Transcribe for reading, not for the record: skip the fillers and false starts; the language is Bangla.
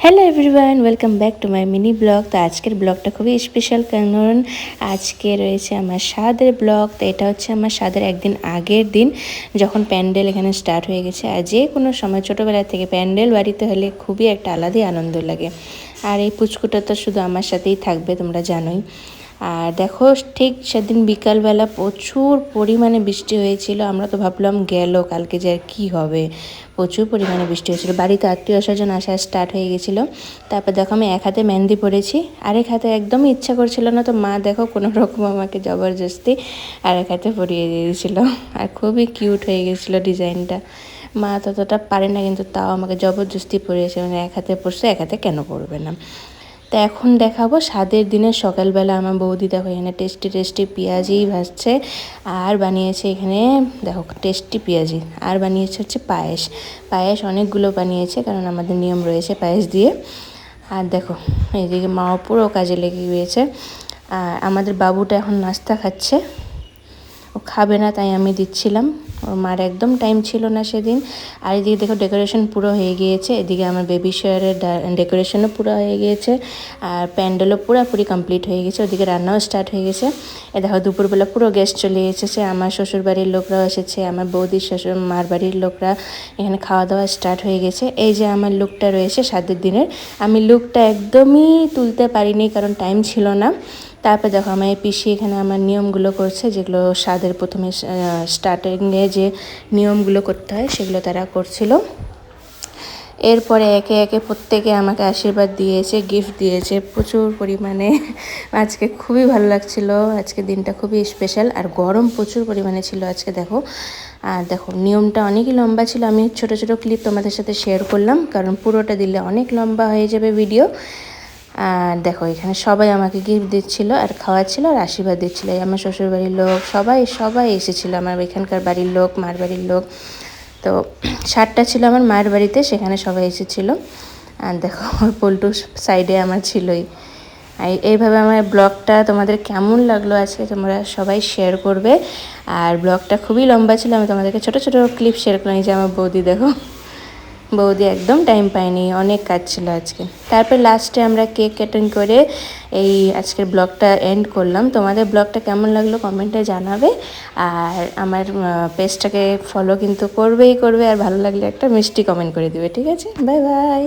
Hello everyone, welcome back to my mini blog. তো আজকের ব্লগটা খুবই স্পেশাল, কারণ আজকে রয়েছে আমার স্বাদের ব্লগ। তো এটা হচ্ছে আমার স্বাদের একদিন আগের দিন, যখন প্যান্ডেল এখানে স্টার্ট হয়ে গেছে। আর যে কোনো সময় ছোটোবেলা থেকে প্যান্ডেল বাড়িতে হলে খুবই একটা আলাদাই আনন্দ লাগে। আর এই পুচকুটা তো শুধু আমার সাথেই থাকবে, তোমরা জানোই। আর দেখো, ঠিক সেদিন বিকালবেলা প্রচুর পরিমাণে বৃষ্টি হয়েছিল। আমরা তো ভাবলাম গেল কালকে যে আর কী হবে, প্রচুর পরিমাণে বৃষ্টি হয়েছিল। বাড়িতে আত্মীয় স্বজন আসা স্টার্ট হয়ে গেছিলো। তারপর দেখো আমি এক হাতে মেহেন্দি পরেছি, আরেক হাতে একদমই ইচ্ছা করছিল না, তো মা দেখো কোনো রকম আমাকে জবরদস্তি আরেক হাতে পরিয়ে দিয়েছিল। আর খুবই কিউট হয়ে গেছিলো ডিজাইনটা। মা ততটা পারে না, কিন্তু তাও আমাকে জবরদস্তি পরিয়েছে, মানে এক হাতে পরছে, এক হাতে কেন পরবে না। তো এখন দেখাবো স্বাদের দিনের সকালবেলা আমার বৌদি দেখো এখানে টেস্টি টেস্টি পেঁয়াজি ভাজছে, আর বানিয়েছে এখানে দেখো টেস্টি পেঁয়াজি, আর বানিয়েছে হচ্ছে পায়েস। পায়েস অনেকগুলো বানিয়েছে, কারণ আমাদের নিয়ম রয়েছে পায়েস দিয়ে। আর দেখো এইদিকে মাও পুরো কাজে লেগে গিয়েছে। আর আমাদের বাবুটা এখন নাস্তা খাচ্ছে, ও খাবে না তাই আমি দিচ্ছিলাম। ওর মার একদম টাইম ছিল না সেদিন। আর এদিকে দেখো ডেকোরেশন পুরো হয়ে গিয়েছে, এদিকে আমার বেবি শাওয়ারের ডেকোরেশনও পুরো হয়ে গিয়েছে, আর প্যান্ডেলও পুরোপুরি কমপ্লিট হয়ে গেছে। ওদিকে রান্নাও স্টার্ট হয়ে গেছে। এ দেখো দুপুরবেলা পুরো গেস্ট চলে এসেছে, আমার শ্বশুর বাড়ির লোকরাও এসেছে, আমার বৌদির শ্বশুর মার বাড়ির লোকরা। এখানে খাওয়া দাওয়া স্টার্ট হয়ে গেছে। এই যে আমার লুকটা রয়েছে স্বাদের দিনের, আমি লুকটা একদমই তুলতে পারিনি কারণ টাইম ছিল না। তারপর দেখো আমার পিসি এখানে আমার নিয়মগুলো করছে, যেগুলো স্বাদের প্রথমে স্টার্টিংয়ে যে নিয়মগুলো করতে হয় সেগুলো তারা করছিল। এরপরে একে একে প্রত্যেকে আমাকে আশীর্বাদ দিয়েছে, গিফট দিয়েছে প্রচুর পরিমাণে। আজকে খুবই ভালো লাগছিল, আজকে দিনটা খুবই স্পেশাল। আর গরম প্রচুর পরিমাণে ছিল আজকে দেখো। আর দেখো নিয়মটা অনেকই লম্বা ছিল, আমি ছোট ছোট ক্লিপ তোমাদের সাথে শেয়ার করলাম, কারণ পুরোটা দিলে অনেক লম্বা হয়ে যাবে ভিডিও। আর দেখো এখানে সবাই আমাকে গিফট দিচ্ছিলো আর খাওয়াচ্ছিলো আর আশীর্বাদ দিচ্ছিলো। আমার শ্বশুরবাড়ির লোক সবাই সবাই এসেছিলো, আমার এখানকার বাড়ির লোক, মার বাড়ির লোক। তো সারটা ছিল আমার মায়ের বাড়িতে, সেখানে সবাই এসেছিলো। আর দেখো পল্টু সাইডে আমার ছিলই। আর এইভাবে আমার ব্লগটা তোমাদের কেমন লাগলো আজকে তোমরা সবাই শেয়ার করবে। আর ব্লগটা খুবই লম্বা ছিল, আমি তোমাদেরকে ছোটো ছোটো ক্লিপ শেয়ার করলাম। এই যে আমার বৌদি দেখো, বৌদি একদম টাইম পায়নি, অনেক কাজ ছিল আজকে। তারপর লাস্টে আমরা কেক কাটিং করে এই আজকের ব্লগটা এন্ড করলাম। তোমাদের ব্লগটা কেমন লাগলো কমেন্টে জানাবে। আর আমার পেজটাকে ফলো কিন্তু করবে, আর ভালো লাগলে একটা মিষ্টি কমেন্ট করে দিবে, ঠিক আছে? Bye bye.